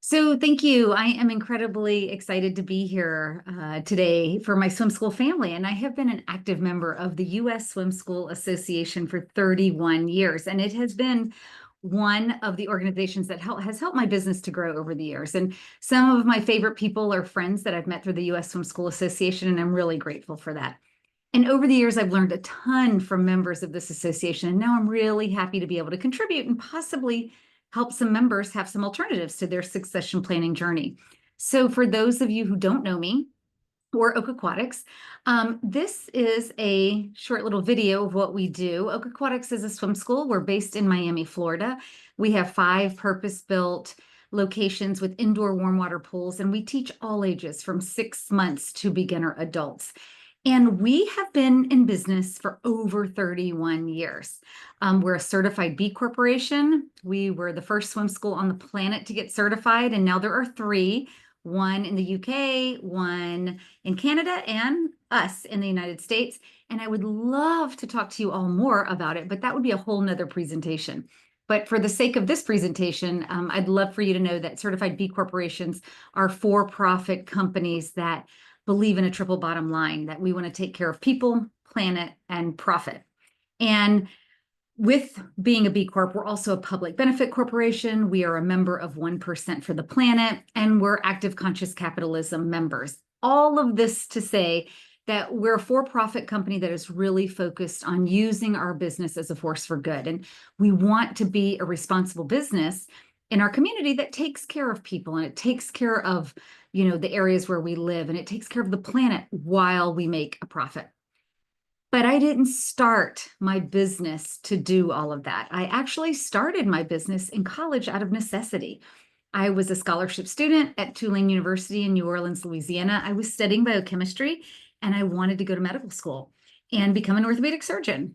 So thank you. I am incredibly excited to be here today for my swim school family. And I have been an active member of the U.S. Swim School Association for 31 years. And it has been one of the organizations that has helped my business to grow over the years. And some of my favorite people are friends that I've met through the U.S. Swim School Association, and I'm really grateful for that. And over the years, I've learned a ton from members of this association. And now I'm really happy to be able to contribute and possibly help some members have some alternatives to their succession planning journey. So for those of you who don't know me or Oak Aquatics, this is a short little video of what we do. Oak Aquatics is a swim school. We're based in Miami, Florida. We have 5 purpose-built locations with indoor warm water pools, and we teach all ages from 6 months to beginner adults. And we have been in business for over 31 years. We're a certified B Corporation. We were the first swim school on the planet to get certified, and now there are 3, one in the UK, one in Canada, and us in the United States. And I would love to talk to you all more about it, but that would be a whole nother presentation. But for the sake of this presentation, I'd love for you to know that certified B corporations are for-profit companies that believe in a triple bottom line, that we want to take care of people, planet, and profit. And with being a B Corp, we're also a public benefit corporation. We are a member of 1% for the Planet, and we're active conscious capitalism members. All of this to say that we're a for-profit company that is really focused on using our business as a force for good. And we want to be a responsible business in our community that takes care of people, and it takes care of, the areas where we live, and it takes care of the planet while we make a profit. But I didn't start my business to do all of that. I actually started my business in college out of necessity. I was a scholarship student at Tulane University in New Orleans, Louisiana. I was studying biochemistry, and I wanted to go to medical school and become an orthopedic surgeon.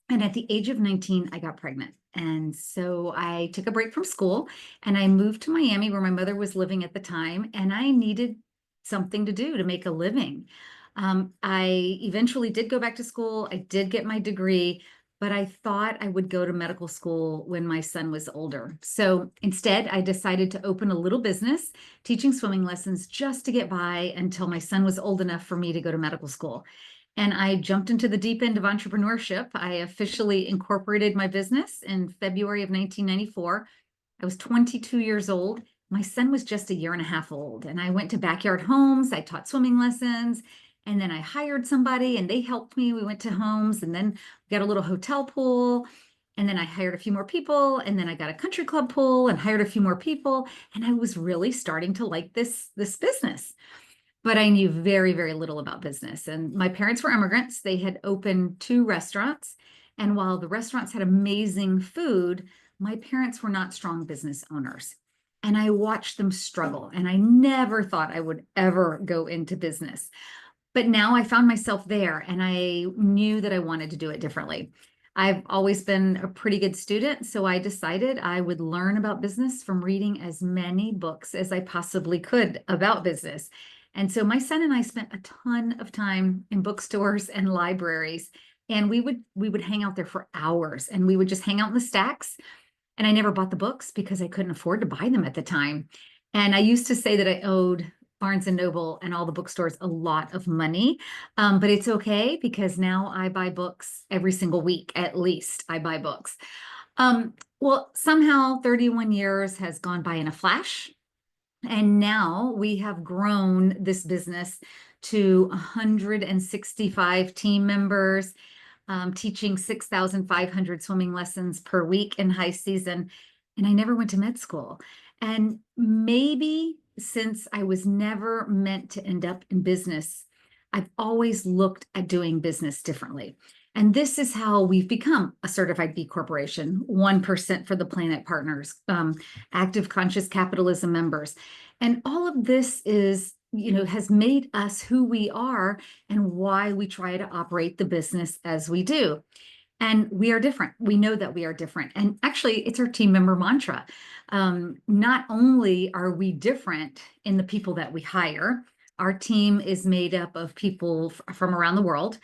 And at the age of 19, I got pregnant. And so I took a break from school and I moved to Miami, where my mother was living at the time, and I needed something to do to make a living. I eventually did go back to school. I did get my degree, but I thought I would go to medical school when my son was older. So instead, I decided to open a little business teaching swimming lessons just to get by until my son was old enough for me to go to medical school. And I jumped into the deep end of entrepreneurship. I officially incorporated my business in February of 1994. I was 22 years old. My son was just a year and a half old. And I went to backyard homes. I taught swimming lessons. And then I hired somebody and they helped me. We went to homes, and then we got a little hotel pool. And then I hired a few more people. And then I got a country club pool and hired a few more people. And I was really starting to like this business. But I knew very, very little about business. And my parents were immigrants. They had opened 2 restaurants. And while the restaurants had amazing food, my parents were not strong business owners. And I watched them struggle. And I never thought I would ever go into business. But now I found myself there, and I knew that I wanted to do it differently. I've always been a pretty good student, so I decided I would learn about business from reading as many books as I possibly could about business. And so my son and I spent a ton of time in bookstores and libraries, and we would hang out there for hours, and we would just hang out in the stacks. And I never bought the books because I couldn't afford to buy them at the time. And I used to say that I owed Barnes and Noble and all the bookstores a lot of money, but it's okay because now I buy books every single week. At least I buy books. Well, somehow 31 years has gone by in a flash. And now we have grown this business to 165 team members, teaching 6,500 swimming lessons per week in high season. And I never went to med school. And maybe since I was never meant to end up in business, I've always looked at doing business differently. And this is how we've become a certified B Corporation, 1% for the Planet Partners, active conscious capitalism members. And all of this is, has made us who we are and why we try to operate the business as we do. And we are different. We know that we are different. And actually, it's our team member mantra. Not only are we different in the people that we hire, our team is made up of people from around the world.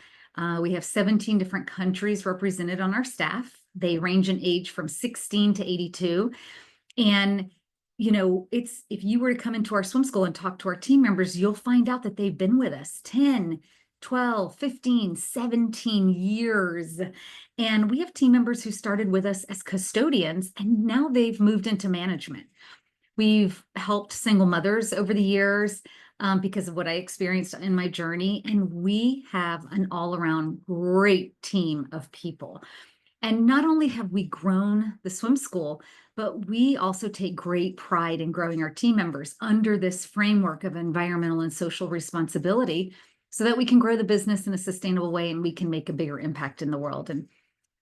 We have 17 different countries represented on our staff. They range in age from 16 to 82. And if you were to come into our swim school and talk to our team members, you'll find out that they've been with us 10, 12, 15, 17 years. And we have team members who started with us as custodians, and now they've moved into management. We've helped single mothers over the years because of what I experienced in my journey. And we have an all-around great team of people. And not only have we grown the swim school, but we also take great pride in growing our team members under this framework of environmental and social responsibility so that we can grow the business in a sustainable way and we can make a bigger impact in the world. And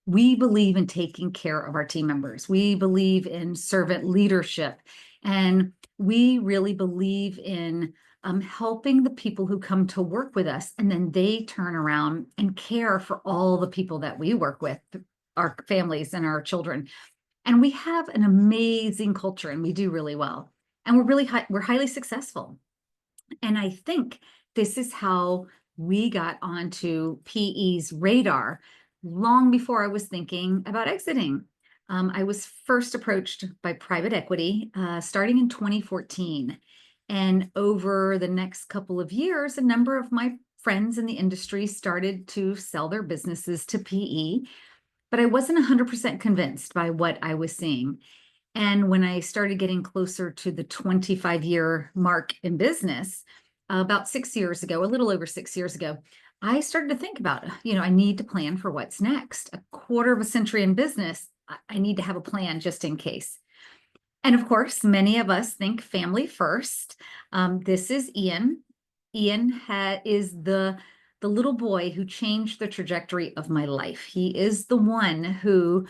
we believe in taking care of our team members. We believe in servant leadership, and we really believe in helping the people who come to work with us, and then they turn around and care for all the people that we work with, our families and our children. And we have an amazing culture, and we do really well. And we're highly successful. And I think this is how we got onto PE's radar long before I was thinking about exiting. I was first approached by private equity starting in 2014. And over the next couple of years, a number of my friends in the industry started to sell their businesses to PE, but I wasn't 100% convinced by what I was seeing. And when I started getting closer to the 25-year mark in business, about 6 years ago, a little over 6 years ago, I started to think about, I need to plan for what's next. A quarter of a century in business, I need to have a plan just in case. And of course, many of us think family first. This is Ian. Ian is the little boy who changed the trajectory of my life. He is the one who,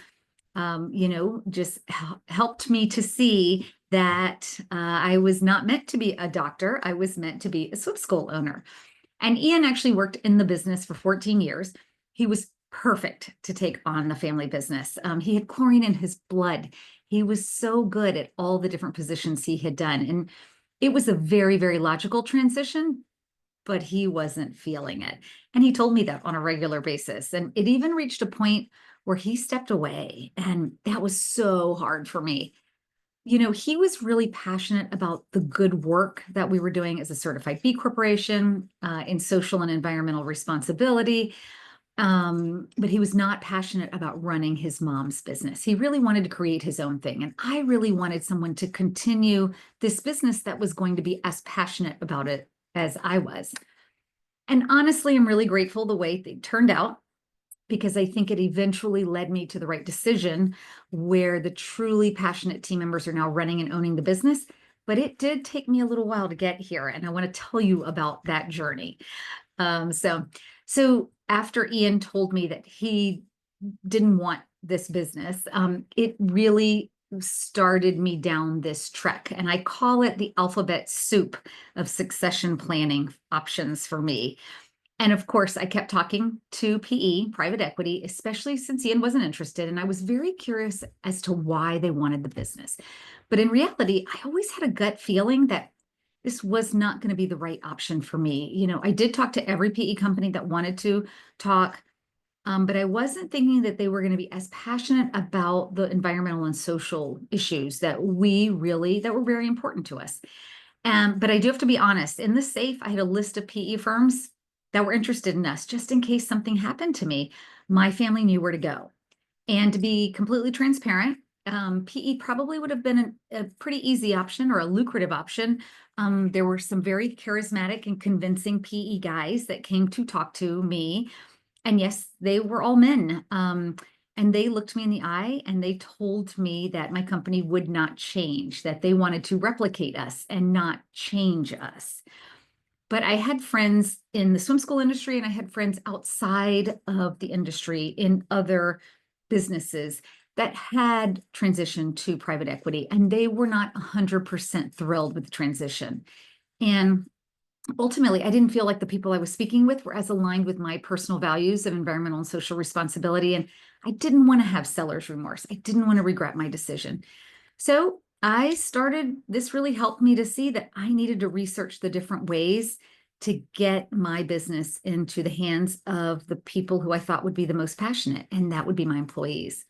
just helped me to see that I was not meant to be a doctor. I was meant to be a swim school owner. And Ian actually worked in the business for 14 years. He was perfect to take on the family business. He had chlorine in his blood. He was so good at all the different positions he had done. And it was a very, very logical transition, but he wasn't feeling it. And he told me that on a regular basis. And it even reached a point where he stepped away. And that was so hard for me. He was really passionate about the good work that we were doing as a certified B Corporation in social and environmental responsibility. But he was not passionate about running his mom's business. He really wanted to create his own thing. And I really wanted someone to continue this business that was going to be as passionate about it as I was. And honestly, I'm really grateful the way they turned out, because I think it eventually led me to the right decision where the truly passionate team members are now running and owning the business. But it did take me a little while to get here. And I want to tell you about that journey. So after Ian told me that he didn't want this business, it really started me down this trek. And I call it the alphabet soup of succession planning options for me. And of course, I kept talking to PE, private equity, especially since Ian wasn't interested. And I was very curious as to why they wanted the business. But in reality, I always had a gut feeling that this was not going to be the right option for me. I did talk to every PE company that wanted to talk, but I wasn't thinking that they were going to be as passionate about the environmental and social issues that were very important to us. But I do have to be honest, in the safe, I had a list of PE firms that were interested in us just in case something happened to me. My family knew where to go. And to be completely transparent, PE probably would have been a pretty easy option or a lucrative option. There were some very charismatic and convincing PE guys that came to talk to me. And yes, they were all men. And they looked me in the eye and they told me that my company would not change, that they wanted to replicate us and not change us. But I had friends in the swim school industry and I had friends outside of the industry in other businesses that had transitioned to private equity, and they were not 100% thrilled with the transition. And ultimately, I didn't feel like the people I was speaking with were as aligned with my personal values of environmental and social responsibility. And I didn't want to have seller's remorse. I didn't want to regret my decision. So this really helped me to see that I needed to research the different ways to get my business into the hands of the people who I thought would be the most passionate, and that would be my employees.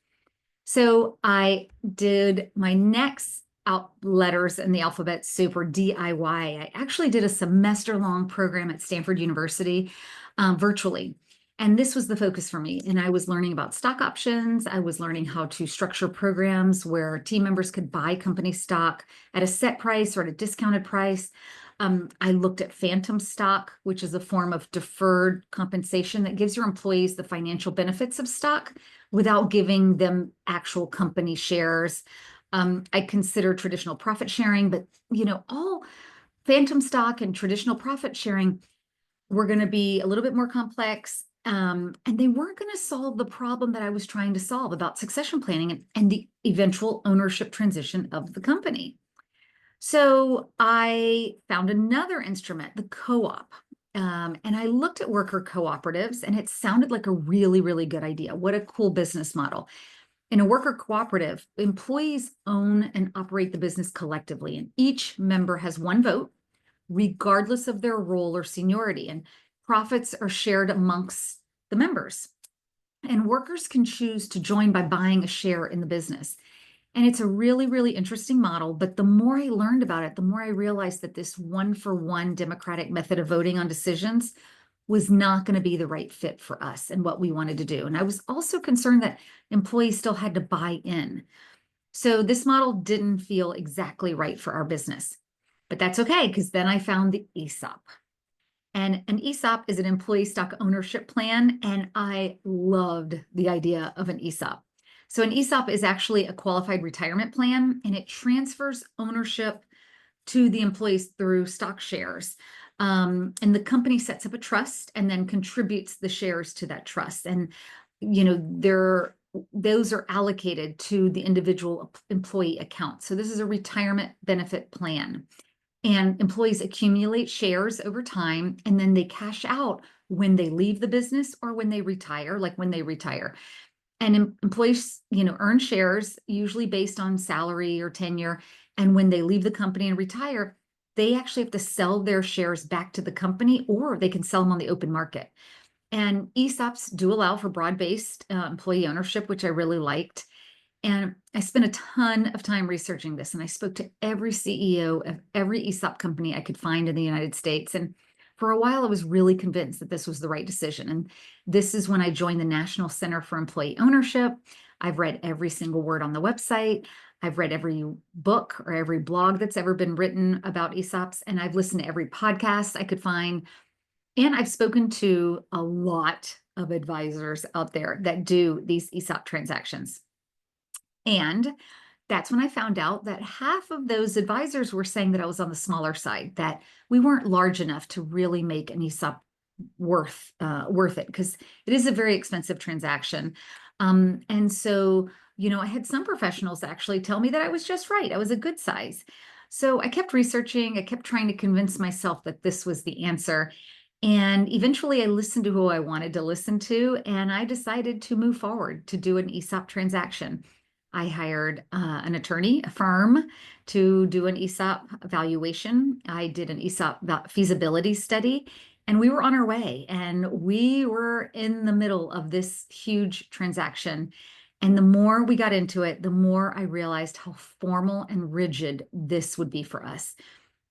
So I did my next out letters in the alphabet soup, or DIY. I actually did a semester-long program at Stanford University virtually. And this was the focus for me. And I was learning about stock options. I was learning how to structure programs where team members could buy company stock at a set price or at a discounted price. I looked at phantom stock, which is a form of deferred compensation that gives your employees the financial benefits of stock without giving them actual company shares. I consider traditional profit sharing, but all phantom stock and traditional profit sharing were going to be a little bit more complex. And they weren't going to solve the problem that I was trying to solve about succession planning and the eventual ownership transition of the company. So I found another instrument, the co-op. And I looked at worker cooperatives, and it sounded like a really, really good idea. What a cool business model. In a worker cooperative, employees own and operate the business collectively, and each member has one vote, regardless of their role or seniority, and profits are shared amongst the members. And workers can choose to join by buying a share in the business. And it's a really, really interesting model. But the more I learned about it, the more I realized that this one-for-one democratic method of voting on decisions was not going to be the right fit for us and what we wanted to do. And I was also concerned that employees still had to buy in. So this model didn't feel exactly right for our business. But that's okay, because then I found the ESOP. And an ESOP is an employee stock ownership plan, and I loved the idea of an ESOP. So an ESOP is actually a qualified retirement plan, and it transfers ownership to the employees through stock shares. And the company sets up a trust and then contributes the shares to that trust. And, those are allocated to the individual employee account. So this is a retirement benefit plan. And employees accumulate shares over time, and then they cash out when they leave the business or when they retire, like when they retire. And employees, earn shares usually based on salary or tenure. And when they leave the company and retire, they actually have to sell their shares back to the company, or they can sell them on the open market. And ESOPs do allow for broad-based employee ownership, which I really liked. And I spent a ton of time researching this, and I spoke to every CEO of every ESOP company I could find in the United States. And for a while, I was really convinced that this was the right decision. And this is when I joined the National Center for Employee Ownership. I've read every single word on the website. I've read every book or every blog that's ever been written about ESOPs, and I've listened to every podcast I could find. And I've spoken to a lot of advisors out there that do these ESOP transactions. And that's when I found out that half of those advisors were saying that I was on the smaller side, that we weren't large enough to really make an ESOP worth it, because it is a very expensive transaction. And so, I had some professionals actually tell me that I was just right. I was a good size. So I kept researching. I kept trying to convince myself that this was the answer. And eventually I listened to who I wanted to listen to, and I decided to move forward to do an ESOP transaction. I hired an attorney, a firm, to do an ESOP evaluation. I did an ESOP feasibility study, and we were on our way. And we were in the middle of this huge transaction. And the more we got into it, the more I realized how formal and rigid this would be for us.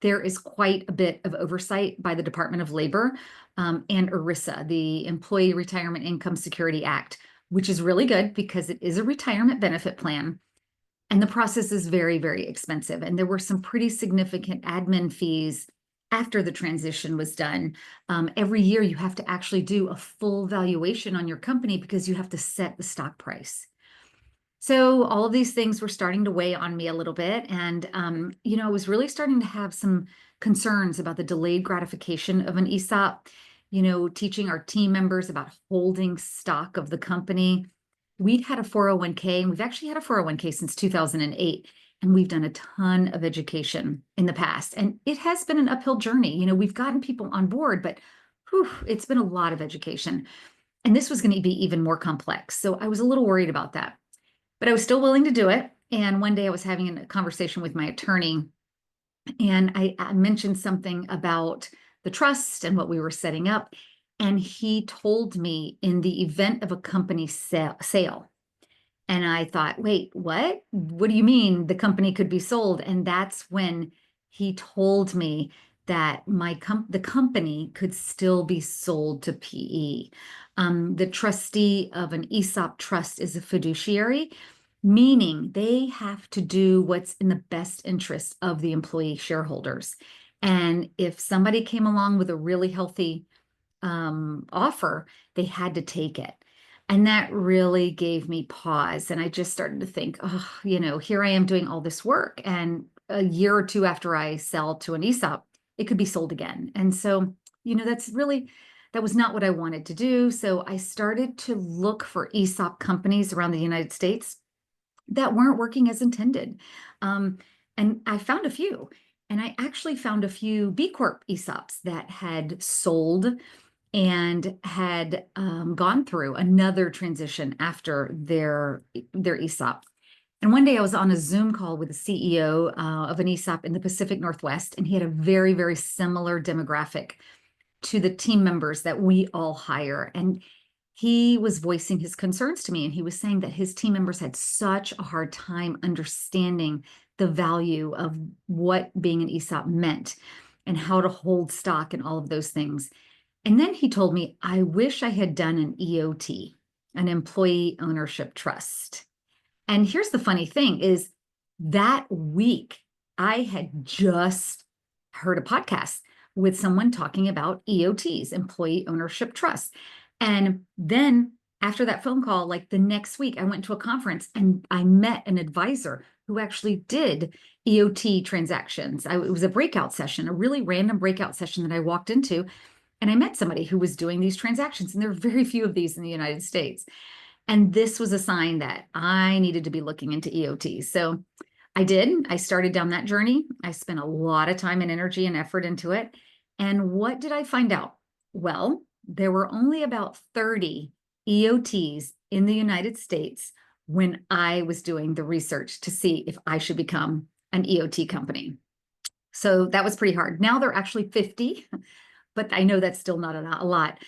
There is quite a bit of oversight by the Department of Labor and ERISA, the Employee Retirement Income Security Act, which is really good because it is a retirement benefit plan. And the process is very, very expensive. And there were some pretty significant admin fees after the transition was done. Every year you have to actually do a full valuation on your company because you have to set the stock price. So all of these things were starting to weigh on me a little bit. And, I was really starting to have some concerns about the delayed gratification of an ESOP, teaching our team members about holding stock of the company. We'd had a 401k, and we've actually had a 401k since 2008. And we've done a ton of education in the past. And it has been an uphill journey. We've gotten people on board, but it's been a lot of education. And this was going to be even more complex. So I was a little worried about that. But I was still willing to do it. And one day I was having a conversation with my attorney, and I mentioned something about the trust and what we were setting up. And he told me, in the event of a company sale, And I thought, wait, what? What do you mean the company could be sold? And that's when he told me that the company could still be sold to PE. The trustee of an ESOP trust is a fiduciary, meaning they have to do what's in the best interest of the employee shareholders. And if somebody came along with a really healthy offer, they had to take it. And that really gave me pause. And I just started to think, oh, here I am doing all this work. And a year or two after I sell to an ESOP, it could be sold again. And so, that was not what I wanted to do. So I started to look for ESOP companies around the United States that weren't working as intended. And I found a few. And I actually found a few B Corp ESOPs that had sold and had gone through another transition after their ESOP. And one day I was on a Zoom call with the CEO of an ESOP in the Pacific Northwest, and he had a very, very similar demographic to the team members that we all hire. And he was voicing his concerns to me, and he was saying that his team members had such a hard time understanding the value of what being an ESOP meant and how to hold stock and all of those things. And then he told me, I wish I had done an EOT, an employee ownership trust. And here's the funny thing is that week, I had just heard a podcast with someone talking about EOTs, employee ownership trusts. And then after that phone call, like the next week, I went to a conference and I met an advisor who actually did EOT transactions. It was a breakout session, a really random breakout session that I walked into. And I met somebody who was doing these transactions, and there are very few of these in the United States. And this was a sign that I needed to be looking into EOTs. So I did. I started down that journey. I spent a lot of time and energy and effort into it. And what did I find out? Well, there were only about 30 EOTs in the United States when I was doing the research to see if I should become an EOT company. So that was pretty hard. Now there are actually 50. But I know that's still not a lot.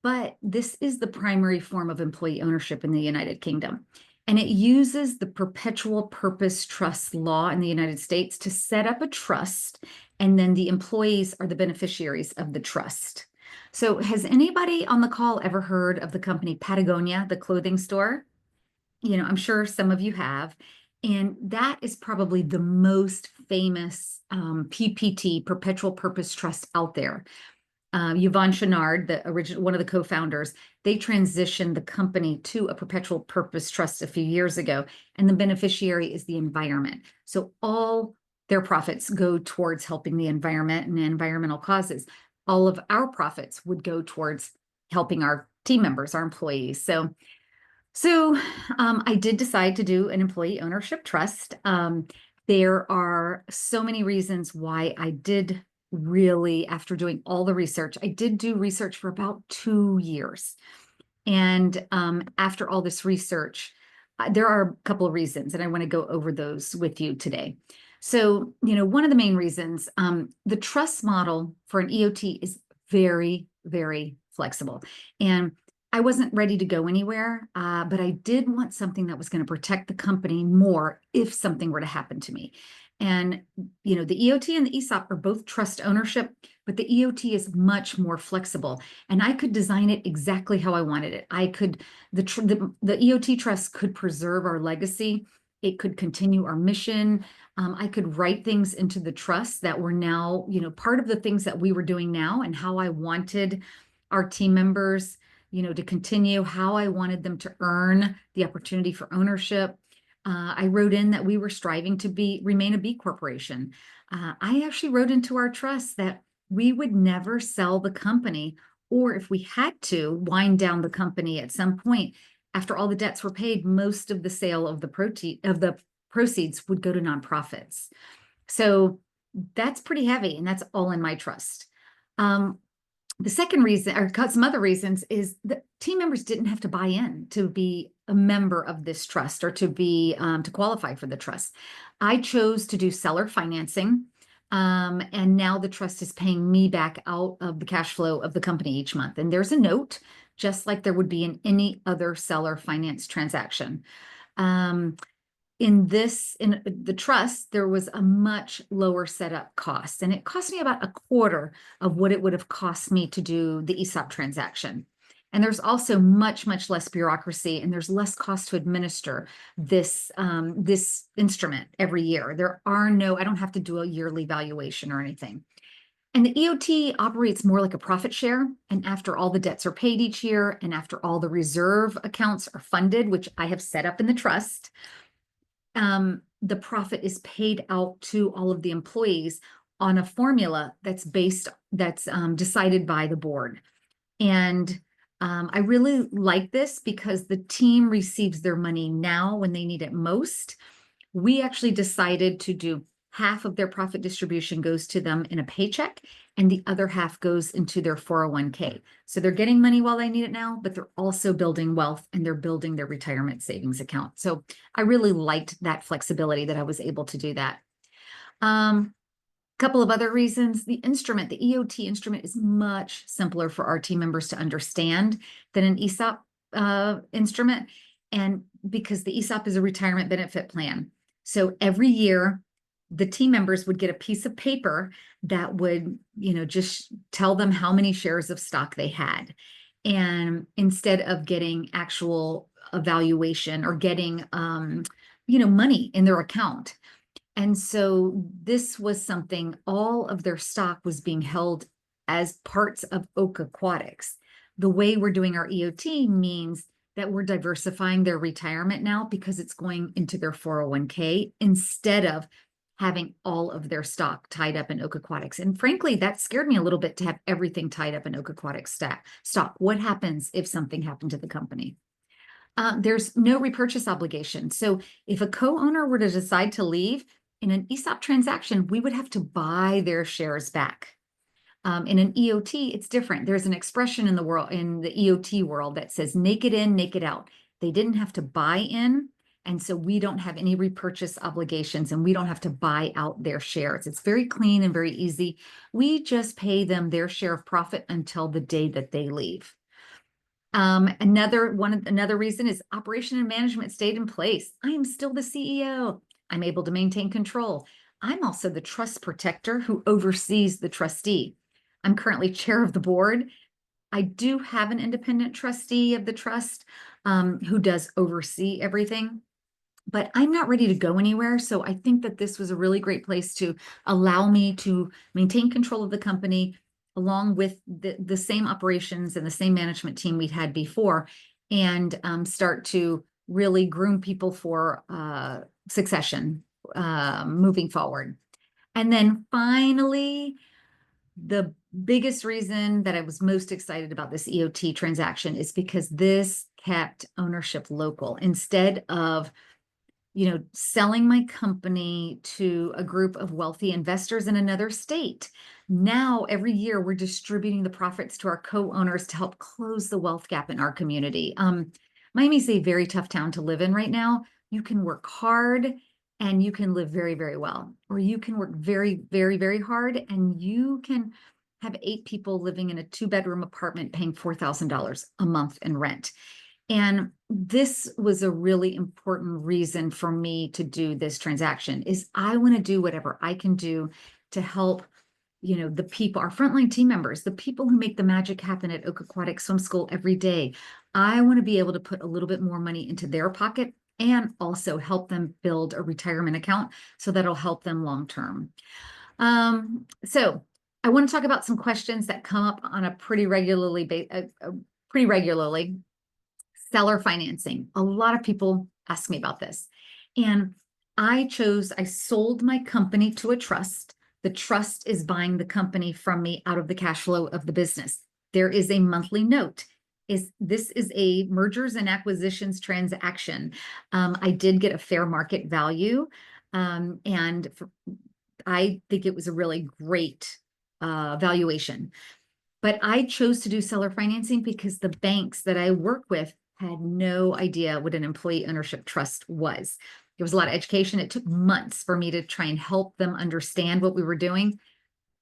But this is the primary form of employee ownership in the United Kingdom. And it uses the perpetual purpose trust law in the United States to set up a trust, and then the employees are the beneficiaries of the trust. So has anybody on the call ever heard of the company Patagonia, the clothing store? I'm sure some of you have. And that is probably the most famous PPT, perpetual purpose trust out there. Yvon Chouinard, one of the co-founders, they transitioned the company to a perpetual purpose trust a few years ago, and the beneficiary is the environment. So all their profits go towards helping the environment and environmental causes. All of our profits would go towards helping our team members, our employees. So I did decide to do an employee ownership trust. There are so many reasons why I did really, after doing all the research, I did do research for about 2 years. And after all this research, there are a couple of reasons, and I want to go over those with you today. So, one of the main reasons, the trust model for an EOT is very, very flexible. And I wasn't ready to go anywhere, but I did want something that was going to protect the company more if something were to happen to me. And, the EOT and the ESOP are both trust ownership, but the EOT is much more flexible, and I could design it exactly how I wanted it. The EOT trust could preserve our legacy. It could continue our mission. I could write things into the trust that were now, part of the things that we were doing now and how I wanted our team members to continue, how I wanted them to earn the opportunity for ownership. I wrote in that we were striving to remain a B corporation. I actually wrote into our trust that we would never sell the company, or if we had to wind down the company at some point, after all the debts were paid, most of the sale of the proceeds would go to nonprofits. So that's pretty heavy, and that's all in my trust. The second reason, or some other reasons, is that team members didn't have to buy in to be a member of this trust or to qualify for the trust. I chose to do seller financing, and now the trust is paying me back out of the cash flow of the company each month. And there's a note just like there would be in any other seller finance transaction. In the trust, there was a much lower setup cost, and it cost me about a quarter of what it would have cost me to do the ESOP transaction. And there's also much, much less bureaucracy, and there's less cost to administer this instrument every year. I don't have to do a yearly valuation or anything. And the EOT operates more like a profit share. And after all the debts are paid each year, and after all the reserve accounts are funded, which I have set up in the trust, the profit is paid out to all of the employees on a formula that's decided by the board. And I really like this because the team receives their money now when they need it most. We actually decided to do half of their profit distribution goes to them in a paycheck, and the other half goes into their 401k. So they're getting money while they need it now, but they're also building wealth, and they're building their retirement savings account. So I really liked that flexibility that I was able to do that. Couple of other reasons. The EOT instrument is much simpler for our team members to understand than an ESOP instrument. And because the ESOP is a retirement benefit plan. So every year, the team members would get a piece of paper that would, just tell them how many shares of stock they had. And instead of getting actual evaluation or getting, money in their account. And so this was something, all of their stock was being held as parts of Oak Aquatics. The way we're doing our EOT means that we're diversifying their retirement now because it's going into their 401k instead of having all of their stock tied up in Oak Aquatics. And frankly, that scared me a little bit to have everything tied up in Oak Aquatics stock. What happens if something happened to the company? There's no repurchase obligation. So if a co-owner were to decide to leave in an ESOP transaction, we would have to buy their shares back. In an EOT, it's different. There's an expression in the EOT world that says naked in, naked out. They didn't have to buy in. And so we don't have any repurchase obligations, and we don't have to buy out their shares. It's very clean and very easy. We just pay them their share of profit until the day that they leave. Another reason is operation and management stayed in place. I am still the CEO. I'm able to maintain control. I'm also the trust protector who oversees the trustee. I'm currently chair of the board. I do have an independent trustee of the trust who does oversee everything, but I'm not ready to go anywhere. So I think that this was a really great place to allow me to maintain control of the company, along with the same operations and the same management team we'd had before, and start to really groom people for succession moving forward. And then finally, the biggest reason that I was most excited about this EOT transaction is because this kept ownership local. Instead of selling my company to a group of wealthy investors in another state, now every year we're distributing the profits to our co-owners to help close the wealth gap in our community. Miami's a very tough town to live in right now. You can work hard and you can live very, very well, or you can work very, very, very hard and you can have 8 people living in a 2-bedroom apartment paying $4,000 a month in rent. And this was a really important reason for me to do this transaction. Is I want to do whatever I can do to help, the people, our frontline team members, the people who make the magic happen at Oak Aquatic Swim School every day. I want to be able to put a little bit more money into their pocket and also help them build a retirement account so that'll help them long term. So I want to talk about some questions that come up on a pretty regularly. Seller financing. A lot of people ask me about this. And I sold my company to a trust. The trust is buying the company from me out of the cash flow of the business. There is a monthly note. This is a mergers and acquisitions transaction. I did get a fair market value. I think it was a really great valuation. But I chose to do seller financing because the banks that I work with had no idea what an employee ownership trust was. There was a lot of education. It took months for me to try and help them understand what we were doing.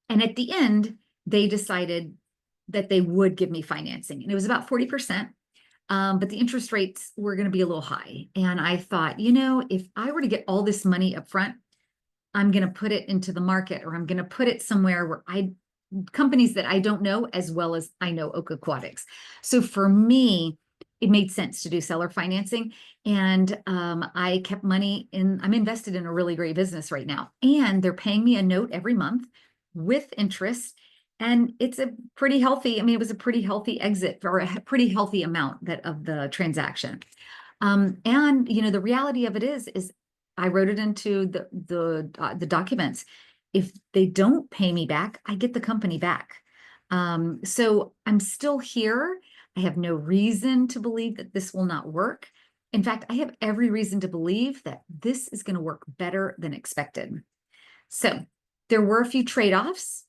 And at the end, they decided that they would give me financing. And it was about 40%. But the interest rates were going to be a little high. And I thought, if I were to get all this money up front, I'm going to put it into the market, or I'm going to put it somewhere where companies that I don't know as well as I know Oak Aquatics. So for me, it made sense to do seller financing. And I kept money I'm invested in a really great business right now. And they're paying me a note every month with interest. And it's a pretty healthy, it was a pretty healthy exit, or a pretty healthy amount of the transaction. And the reality of it is I wrote it into the documents. If they don't pay me back, I get the company back. So I'm still here. I have no reason to believe that this will not work. In fact, I have every reason to believe that this is going to work better than expected. So there were a few trade-offs.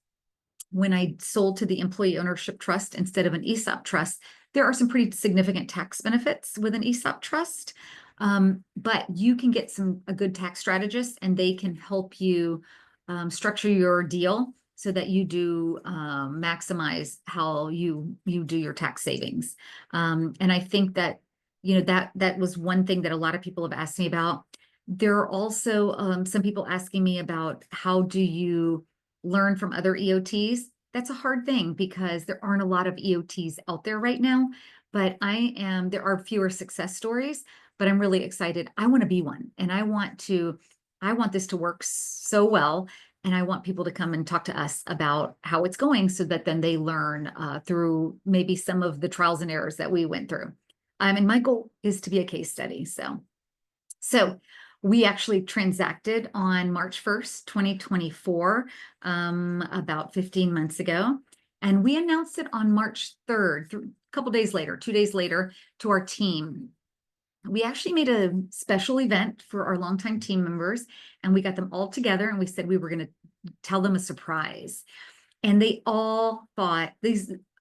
When I sold to the employee ownership trust instead of an ESOP trust, there are some pretty significant tax benefits with an ESOP trust. But you can get a good tax strategist, and they can help you structure your deal so that you do maximize how you do your tax savings. And I think that, that was one thing that a lot of people have asked me about. There are also some people asking me about, how do you learn from other EOTs? That's a hard thing because there aren't a lot of EOTs out there right now, but there are fewer success stories, but I'm really excited. I want to be one, and I want this to work so well. And I want people to come and talk to us about how it's going, so that then they learn through maybe some of the trials and errors that we went through. And my goal is to be a case study. So we actually transacted on March 1st, 2024, about 15 months ago. And we announced it on March 3rd, a couple days later, 2 days later, to our team. We actually made a special event for our longtime team members, and we got them all together, and we said we were going to tell them a surprise. And they all thought,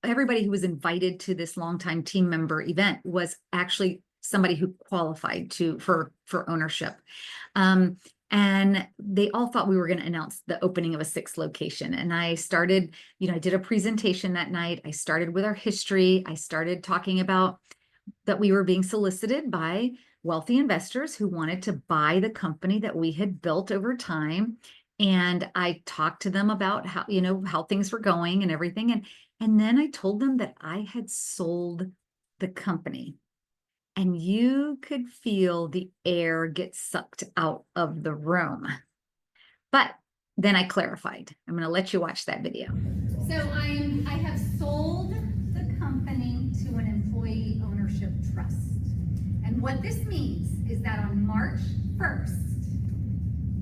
everybody who was invited to this longtime team member event was actually somebody who qualified for ownership. And they all thought we were going to announce the opening of a 6th location. And I started, I did a presentation that night. I started with our history. I started talking about that we were being solicited by wealthy investors who wanted to buy the company that we had built over time. And I talked to them about how things were going and everything. And then I told them that I had sold the company. And you could feel the air get sucked out of the room. But then I clarified. I'm going to let you watch that video. So I have sold the company to an employee ownership trust. And what this means is that on March 1st,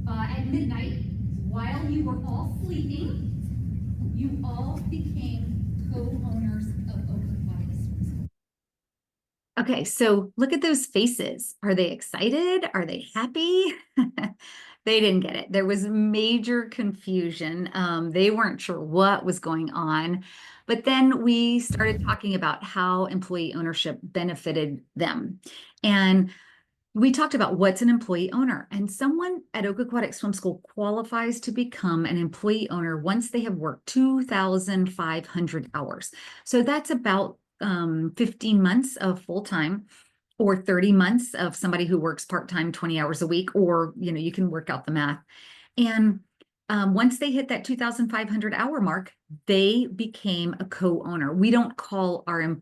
at midnight, while you were all sleeping, you all became co-owners of Oak Aquatics Swim School. Okay, so look at those faces. Are they excited? Are they happy? They didn't get it. There was major confusion. They weren't sure what was going on. But then we started talking about how employee ownership benefited them. And we talked about what's an employee owner. And someone at Oak Aquatic Swim School qualifies to become an employee owner once they have worked 2,500 hours. So that's about 15 months of full-time, or 30 months of somebody who works part-time 20 hours a week, or you can work out the math. And once they hit that 2,500 hour mark, they became a co-owner. We don't call our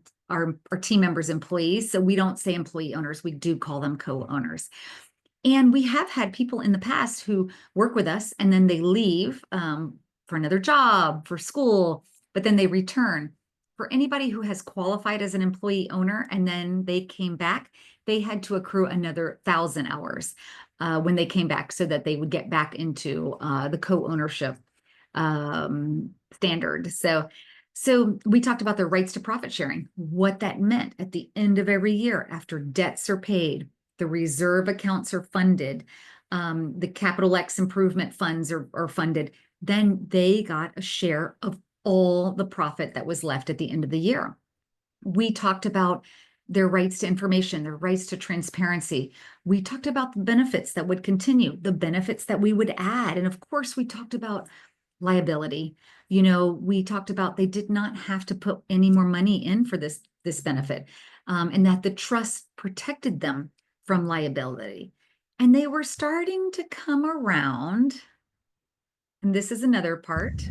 team members employees, so we don't say employee owners. We do call them co-owners. And we have had people in the past who work with us and then they leave for another job, for school, but then they return. For anybody who has qualified as an employee owner and then they came back, they had to accrue another 1,000 hours when they came back, so that they would get back into the co-ownership standard. So we talked about the rights to profit sharing, what that meant at the end of every year after debts are paid, the reserve accounts are funded, the Capital X improvement funds are funded, then they got a share of all the profit that was left at the end of the year. We talked about their rights to information, their rights to transparency. We talked about the benefits that would continue, the benefits that we would add. And of course, we talked about liability. You know, we talked about they did not have to put any more money in for this benefit, and that the trust protected them from liability. And they were starting to come around. And this is another part.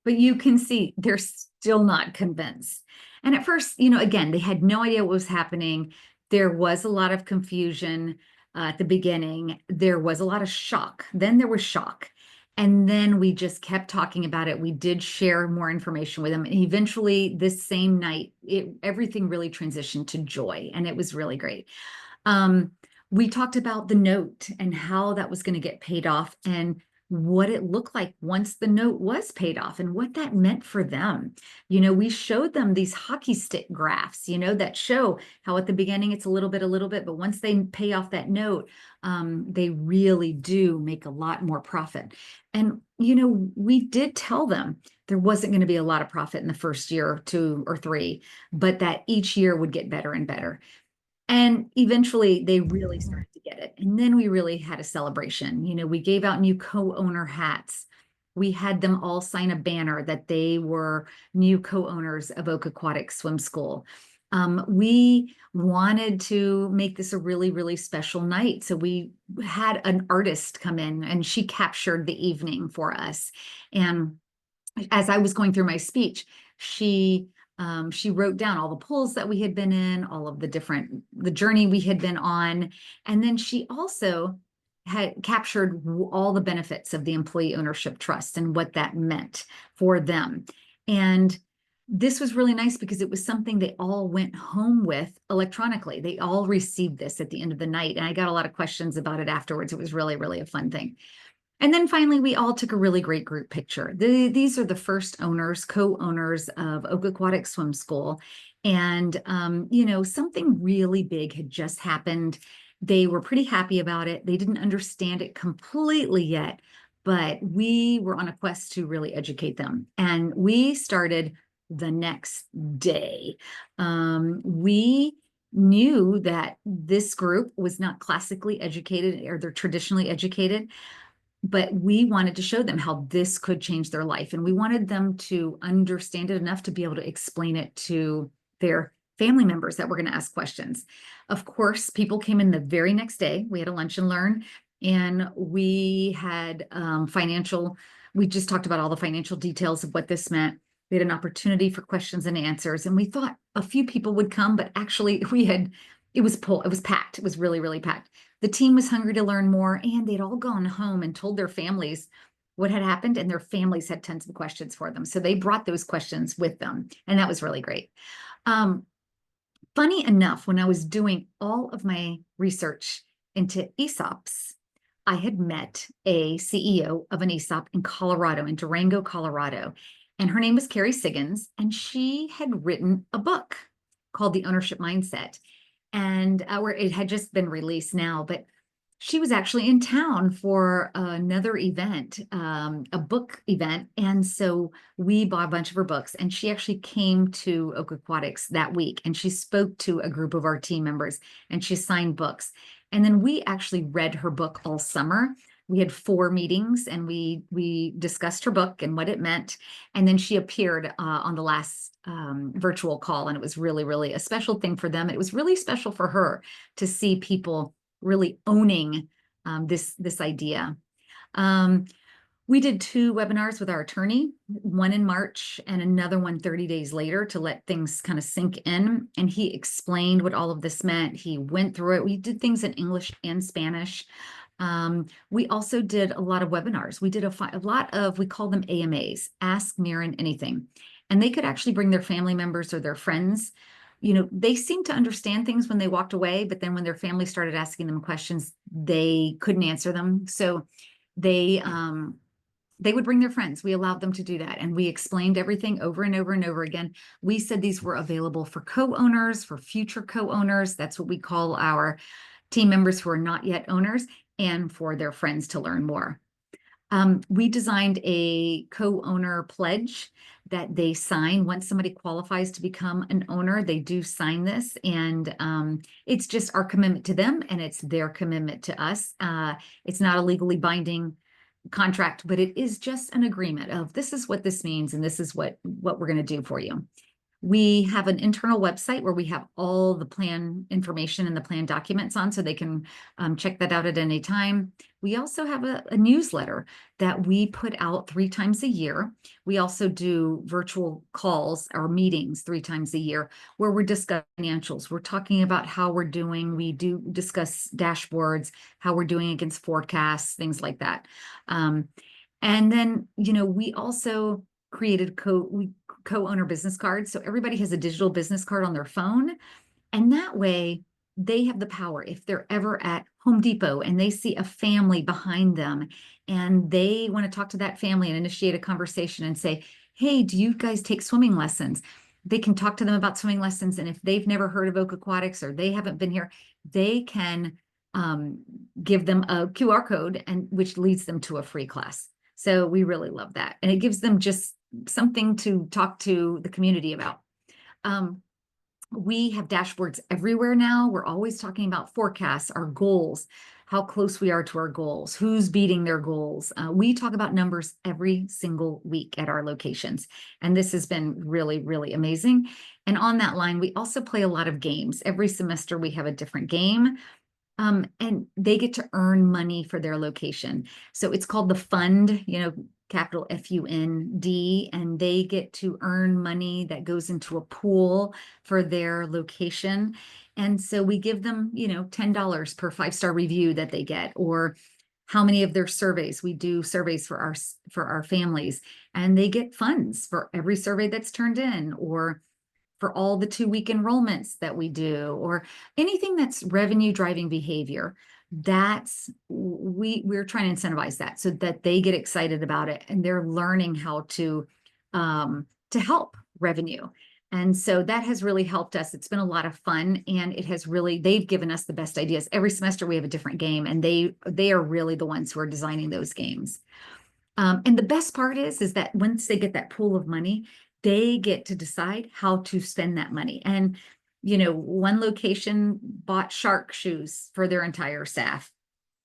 But you can see they're still not convinced. And at first, you know, again, they had no idea what was happening. There was a lot of confusion at the beginning. There was a lot of shock. Then there was shock. And then we just kept talking about it. We did share more information with them. And eventually, this same night, everything really transitioned to joy. And it was really great. We talked about the note and how that was going to get paid off, and what it looked like once the note was paid off and what that meant for them. You know, we showed them these hockey stick graphs, you know, that show how at the beginning it's a little bit, but once they pay off that note, they really do make a lot more profit. And, you know, we did tell them there wasn't going to be a lot of profit in the first year or 2 or 3, but that each year would get better and better. And eventually they really started to get it. And then we really had a celebration. You know, we gave out new co-owner hats. We had them all sign a banner that they were new co-owners of Oak Aquatic Swim School. We wanted to make this a really, really special night. So we had an artist come in and she captured the evening for us. And as I was going through my speech, she wrote down all the pools that we had been in, all of the journey we had been on. And then she also had captured all the benefits of the employee ownership trust and what that meant for them. And this was really nice because it was something they all went home with electronically. They all received this at the end of the night. And I got a lot of questions about it afterwards. It was really, really a fun thing. And then finally, we all took a really great group picture. These are the first owners, co-owners of Oak Aquatic Swim School. And, you know, something really big had just happened. They were pretty happy about it. They didn't understand it completely yet, but we were on a quest to really educate them. And we started the next day. We knew that this group was not classically educated, or they're traditionally educated, but we wanted to show them how this could change their life. And we wanted them to understand it enough to be able to explain it to their family members that were going to ask questions. Of course, people came in the very next day. We had a lunch and learn, and we had we just talked about all the financial details of what this meant. We had an opportunity for questions and answers, and we thought a few people would come, but actually it was packed. It was really, really packed. The team was hungry to learn more, and they'd all gone home and told their families what had happened, and their families had tons of questions for them. So they brought those questions with them, and that was really great. Funny enough, when I was doing all of my research into ESOPs, I had met a CEO of an ESOP in Colorado, in Durango, Colorado, and her name was Carrie Siggins, and she had written a book called The Ownership Mindset. And it had just been released now, but she was actually in town for another event, a book event. And so we bought a bunch of her books, and she actually came to Oak Aquatics that week, and she spoke to a group of our team members, and she signed books. And then we actually read her book all summer. We had 4 meetings, and we discussed her book and what it meant. And then she appeared on the last virtual call, and it was really, really a special thing for them. It was really special for her to see people really owning this idea. We did 2 webinars with our attorney, one in March and another one 30 days later, to let things kind of sink in. And he explained what all of this meant. He went through it. We did things in English and Spanish. We also did a lot of webinars. We did a lot of, we call them AMAs, Ask Mirren Anything. And they could actually bring their family members or their friends. You know, they seemed to understand things when they walked away, but then when their family started asking them questions, they couldn't answer them. So they would bring their friends. We allowed them to do that. And we explained everything over and over and over again. We said these were available for co-owners, for future co-owners. That's what we call our team members who are not yet owners, and for their friends to learn more. We designed a co-owner pledge that they sign. Once somebody qualifies to become an owner, they do sign this, and it's just our commitment to them, and it's their commitment to us. It's not a legally binding contract, but it is just an agreement of this is what this means, and this is what we're going to do for you. We have an internal website where we have all the plan information and the plan documents on, so they can check that out at any time. We also have a newsletter that we put out 3 times a year. We also do virtual calls or meetings 3 times a year where we're discussing financials. We're talking about how we're doing. We do discuss dashboards, how we're doing against forecasts, things like that. And then, we also created co-owner business cards. So everybody has a digital business card on their phone. And that way they have the power. If they're ever at Home Depot and they see a family behind them and they want to talk to that family and initiate a conversation and say, hey, do you guys take swimming lessons? They can talk to them about swimming lessons. And if they've never heard of Oak Aquatics or they haven't been here, they can give them a QR code, and which leads them to a free class. So we really love that. And it gives them just something to talk to the community about. We have dashboards everywhere now. We're always talking about forecasts, our goals, how close we are to our goals, who's beating their goals. We talk about numbers every single week at our locations. And this has been really, really amazing. And on that line, we also play a lot of games. Every semester we have a different game. And they get to earn money for their location. So it's called the fund, capital FUND, and they get to earn money that goes into a pool for their location. And so we give them, $10 per 5-star review that they get, or how many of their surveys. We do surveys for our families, and they get funds for every survey that's turned in, or for all the 2-week enrollments that we do, or anything that's revenue driving behavior. That's we're trying to incentivize that so that they get excited about it and they're learning how to help revenue. And so that has really helped us. It's been a lot of fun, and they've given us the best ideas. Every semester we have a different game, and they are really the ones who are designing those games. And the best part is that once they get that pool of money, they get to decide how to spend that money. And, one location bought shark shoes for their entire staff.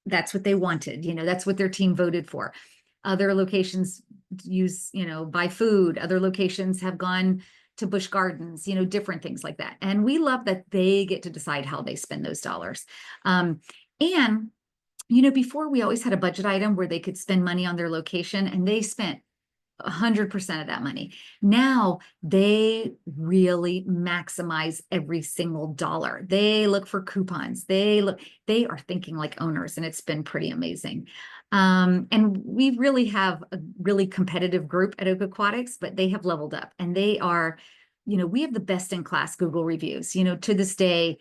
That's what they wanted. That's what their team voted for. Other locations buy food. Other locations have gone to Busch Gardens, different things like that. And we love that they get to decide how they spend those dollars. Before we always had a budget item where they could spend money on their location, and they spent 100% of that money. Now they really maximize every single dollar. They look for coupons. They are thinking like owners, and it's been pretty amazing. And we really have a really competitive group at Oak Aquatics, but they have leveled up, and they are, we have the best in class Google reviews. To this day,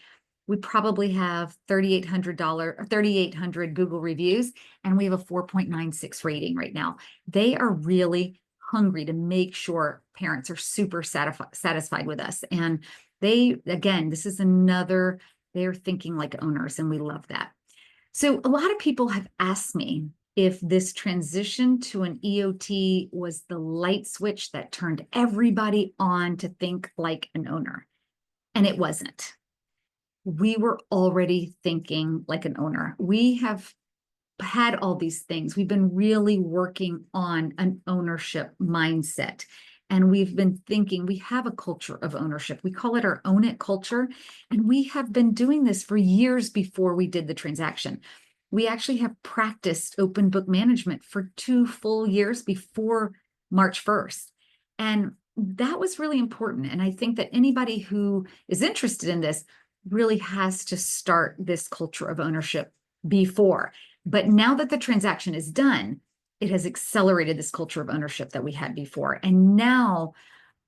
we probably have 3,800 Google reviews, and we have a 4.96 rating right now. They are really hungry to make sure parents are super satisfied with us. And this is they're thinking like owners, and we love that. So a lot of people have asked me if this transition to an EOT was the light switch that turned everybody on to think like an owner. And it wasn't. We were already thinking like an owner. We have had all these things. We've been really working on an ownership mindset. And we've been thinking, we have a culture of ownership. We call it our Own It culture. And we have been doing this for years before we did the transaction. We actually have practiced open book management for 2 full years before March 1st. And that was really important. And I think that anybody who is interested in this really has to start this culture of ownership before. But now that the transaction is done, it has accelerated this culture of ownership that we had before. And now,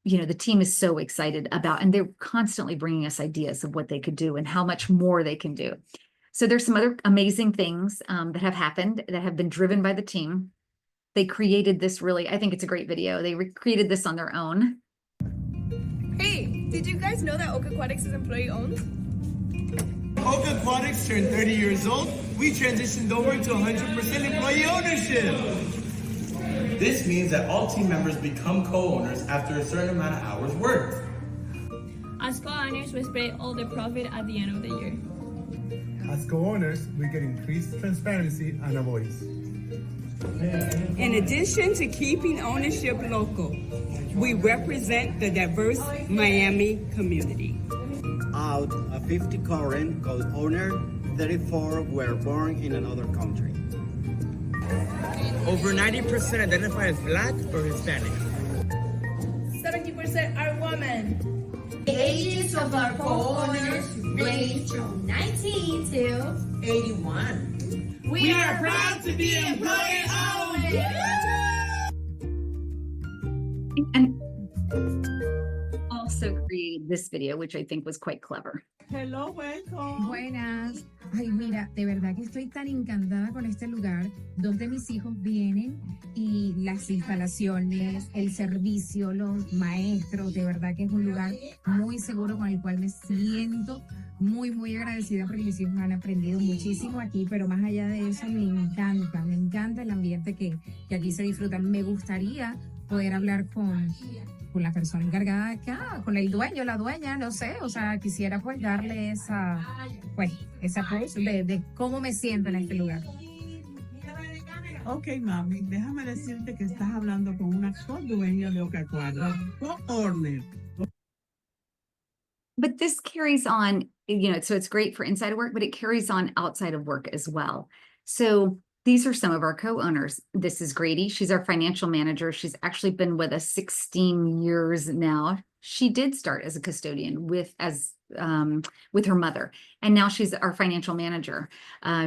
the team is so excited about, and they're constantly bringing us ideas of what they could do and how much more they can do. So there's some other amazing things that have happened that have been driven by the team. They created this I think it's a great video. They created this on their own. Hey, did you guys know that Oak Aquatics is employee owned? Oak Aquatics turned 30 years old. We transitioned over to 100% employee ownership. This means that all team members become co-owners after a certain amount of hours worked. As co-owners, we spread all the profit at the end of the year. As co-owners, we get increased transparency and a voice. In addition to keeping ownership local, we represent the diverse Miami community. Out of 50 current co-owners, 34 were born in another country. Over 90% identify as Black or Hispanic. 70% are women. The ages of our co-owners range from 19 to 81. We are proud to be employee owned. And also created this video, which I think was quite clever. Hello, welcome. Buenas. Ay, mira, de verdad que estoy tan encantada con este lugar. Dos de mis hijos vienen y las instalaciones, el servicio, los maestros, de verdad que es un lugar muy seguro con el cual me siento muy agradecida porque mis hijos han aprendido muchísimo aquí, pero más allá de eso me encanta el ambiente que aquí se disfruta. Me gustaría poder hablar con la persona encargada de acá, con el dueño, la dueña, no sé, o sea, quisiera pues darle esa post de cómo me siento en este lugar. Ok, mami, déjame decirte que estás hablando con un actual dueño de Oca Cuadra, co-owner. But this carries on, so it's great for inside work, but it carries on outside of work as well. So these are some of our co-owners. This is Grady. She's our financial manager. She's actually been with us 16 years now. She did start as a custodian with her mother, and now she's our financial manager.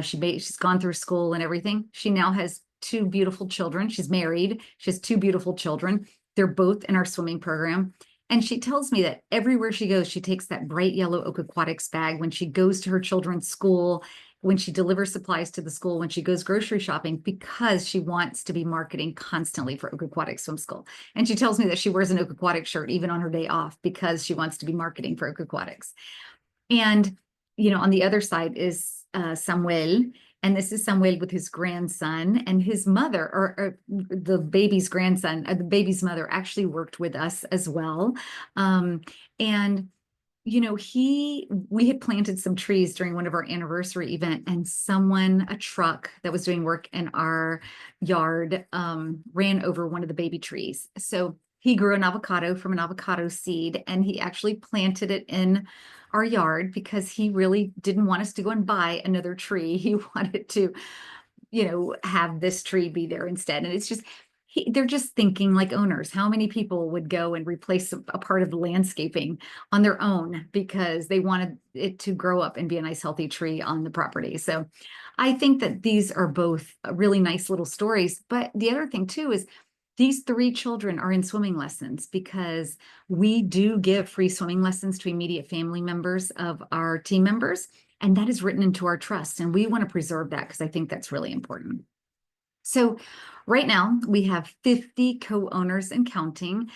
She's gone through school and everything. She now has two beautiful children. She's married. She has two beautiful children. They're both in our swimming program. And she tells me that everywhere she goes, she takes that bright yellow Oak Aquatics bag when she goes to her children's school, when she delivers supplies to the school, when she goes grocery shopping, because she wants to be marketing constantly for Oak Aquatics Swim School. And she tells me that she wears an Oak Aquatics shirt even on her day off because she wants to be marketing for Oak Aquatics. And, on the other side is Samuel. And this is Samuel with his grandson, and his mother, or the baby's grandson, the baby's mother actually worked with us as well. We had planted some trees during one of our anniversary event, and a truck that was doing work in our yard, ran over one of the baby trees. So he grew an avocado from an avocado seed, and he actually planted it in our yard because he really didn't want us to go and buy another tree. He wanted to, have this tree be there instead. And it's just, they're just thinking like owners. How many people would go and replace a part of the landscaping on their own because they wanted it to grow up and be a nice, healthy tree on the property? So I think that these are both really nice little stories. But the other thing too is these three children are in swimming lessons because we do give free swimming lessons to immediate family members of our team members. And that is written into our trust. And we want to preserve that because I think that's really important. So right now we have 50 co-owners and counting.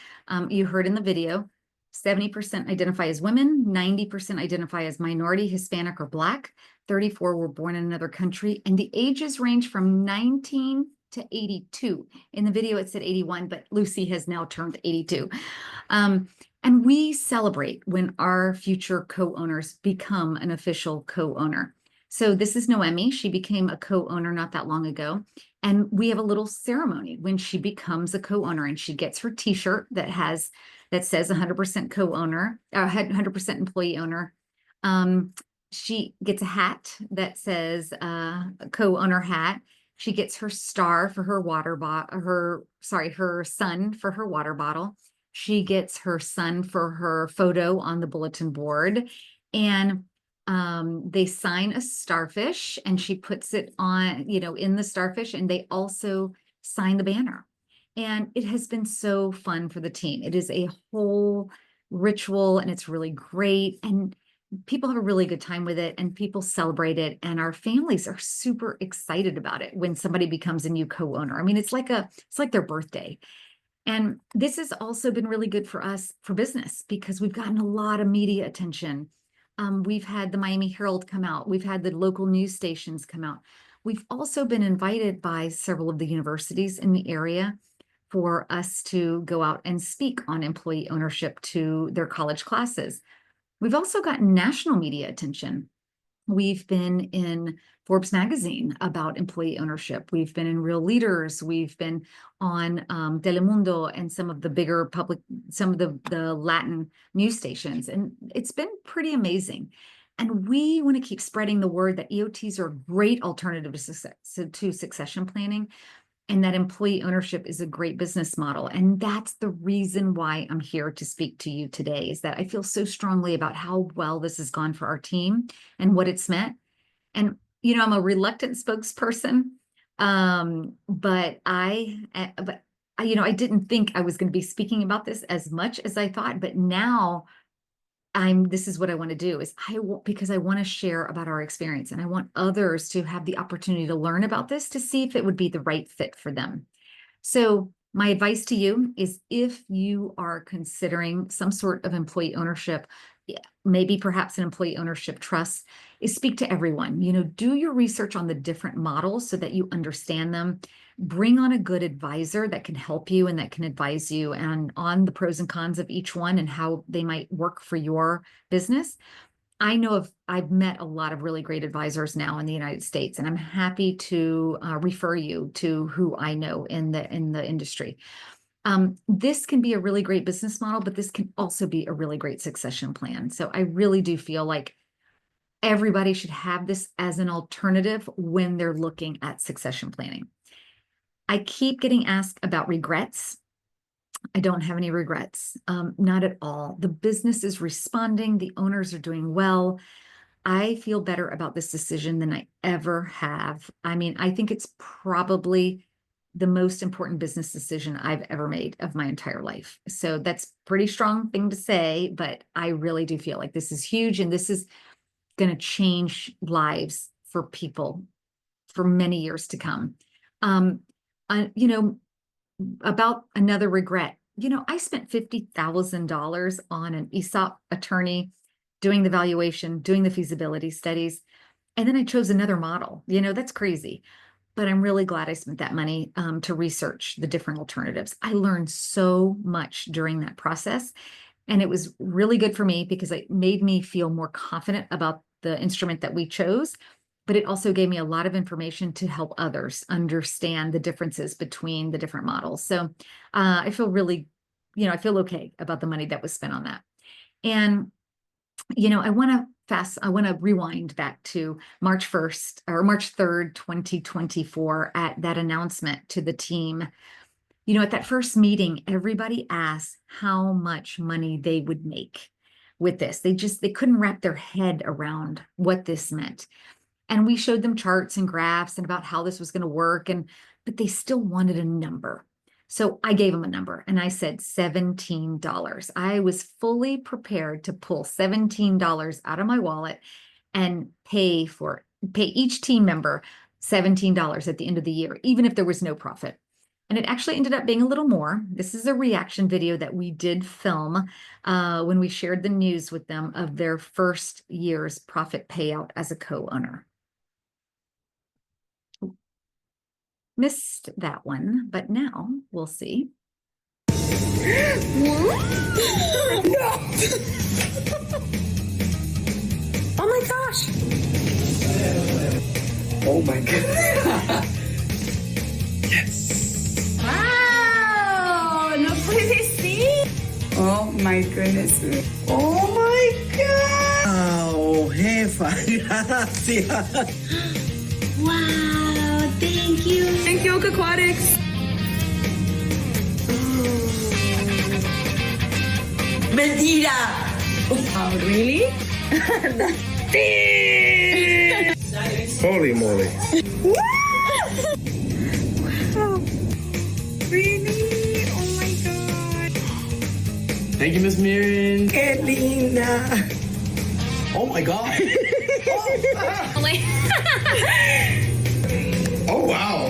You heard in the video, 70% identify as women, 90% identify as minority, Hispanic, or Black, 34 were born in another country, and the ages range from 19 to 82. In the video, it said 81, but Lucy has now turned 82. And we celebrate when our future co-owners become an official co-owner. So this is Noemi. She became a co-owner not that long ago. And we have a little ceremony when she becomes a co-owner, and she gets her t-shirt that says 100% co-owner, 100% employee owner. She gets a hat that says co-owner hat. She gets her star for her her sun for her water bottle. She gets her sun for her photo on the bulletin board. And they sign a starfish, and she puts it on, in the starfish, and they also sign the banner. And it has been so fun for the team. It is a whole ritual, and it's really great. And people have a really good time with it, and people celebrate it, and our families are super excited about it when somebody becomes a new co-owner. I mean, it's like their birthday. And this has also been really good for us for business because we've gotten a lot of media attention. We've had the Miami Herald come out. We've had the local news stations come out. We've also been invited by several of the universities in the area for us to go out and speak on employee ownership to their college classes. We've also gotten national media attention. We've been in Forbes magazine about employee ownership. We've been in Real Leaders. We've been on Telemundo and some of the bigger some of the Latin news stations. And it's been pretty amazing. And we want to keep spreading the word that EOTs are a great alternative to succession planning, and that employee ownership is a great business model. And that's the reason why I'm here to speak to you today, is that I feel so strongly about how well this has gone for our team and what it's meant. And, I'm a reluctant spokesperson, but I didn't think I was going to be speaking about this as much as I thought, but now this is what I want to do, because I want to share about our experience, and I want others to have the opportunity to learn about this to see if it would be the right fit for them. So my advice to you is, if you are considering some sort of employee ownership, maybe perhaps an employee ownership trust, is speak to everyone. Do your research on the different models so that you understand them. Bring on a good advisor that can help you and that can advise you and on the pros and cons of each one and how they might work for your business. I've met a lot of really great advisors now in the United States, and I'm happy to refer you to who I know in the industry. This can be a really great business model, but this can also be a really great succession plan. So I really do feel like everybody should have this as an alternative when they're looking at succession planning. I keep getting asked about regrets. I don't have any regrets, not at all. The business is responding. The owners are doing well. I feel better about this decision than I ever have. I think it's probably the most important business decision I've ever made of my entire life. So that's a pretty strong thing to say, but I really do feel like this is huge, and this is going to change lives for people for many years to come. About another regret, I spent $50,000 on an ESOP attorney doing the valuation, doing the feasibility studies, and then I chose another model. That's crazy. But I'm really glad I spent that money to research the different alternatives. I learned so much during that process, and it was really good for me because it made me feel more confident about the instrument that we chose, but it also gave me a lot of information to help others understand the differences between the different models. So I feel really, I feel okay about the money that was spent on that. And, I want to rewind back to March 1st or March 3rd, 2024, at that announcement to the team. At that first meeting, everybody asked how much money they would make with this. They couldn't wrap their head around what this meant. And we showed them charts and graphs and about how this was going to work, but they still wanted a number. So I gave them a number and I said $17. I was fully prepared to pull $17 out of my wallet and pay each team member $17 at the end of the year, even if there was no profit. And it actually ended up being a little more. This is a reaction video that we did film when we shared the news with them of their first year's profit payout as a co-owner. Missed that one, but now we'll see. No! Oh my gosh! Oh my god! Yes! Wow! No puede ser! Oh my goodness. Oh my god! Oh, jefa, gracias. Wow, thank you. Thank you, Oak Aquatics. Mentira. Oh, really? Holy moly. Wow. Really? Oh my god. Thank you, Miss Mirren. Qué linda. Oh my God. Oh, Oh wow.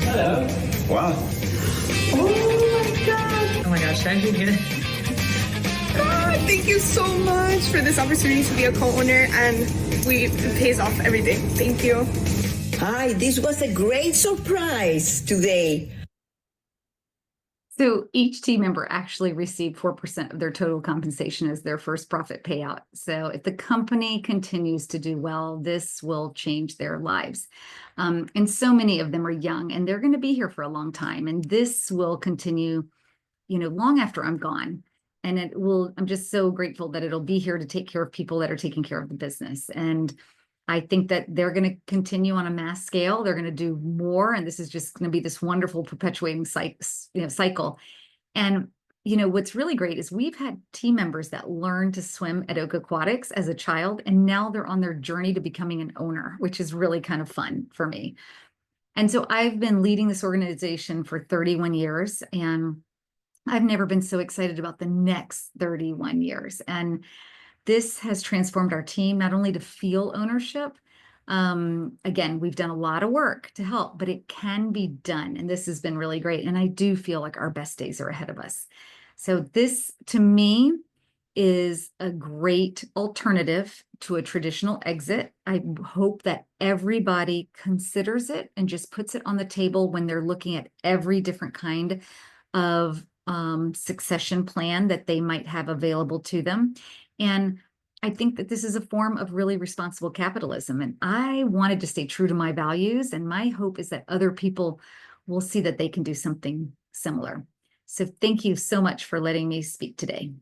Hello. Wow. Oh my god. Oh my gosh, thank you. God, thank you so much for this opportunity to be a co-owner, and it pays off every day. Thank you. Hi, this was a great surprise today. So each team member actually received 4% of their total compensation as their first profit payout. So if the company continues to do well, this will change their lives. And so many of them are young and they're going to be here for a long time. And this will continue, long after I'm gone. And I'm just so grateful that it'll be here to take care of people that are taking care of the business. And I think that they're going to continue on a mass scale. They're going to do more. And this is just going to be this wonderful perpetuating cycle. And, what's really great is we've had team members that learned to swim at Oak Aquatics as a child, and now they're on their journey to becoming an owner, which is really kind of fun for me. And so I've been leading this organization for 31 years, and I've never been so excited about the next 31 years. And this has transformed our team, not only to feel ownership. Again, we've done a lot of work to help, but it can be done. And this has been really great. And I do feel like our best days are ahead of us. So this, to me, is a great alternative to a traditional exit. I hope that everybody considers it and just puts it on the table when they're looking at every different kind of succession plan that they might have available to them. And I think that this is a form of really responsible capitalism. And I wanted to stay true to my values. And my hope is that other people will see that they can do something similar. So thank you so much for letting me speak today.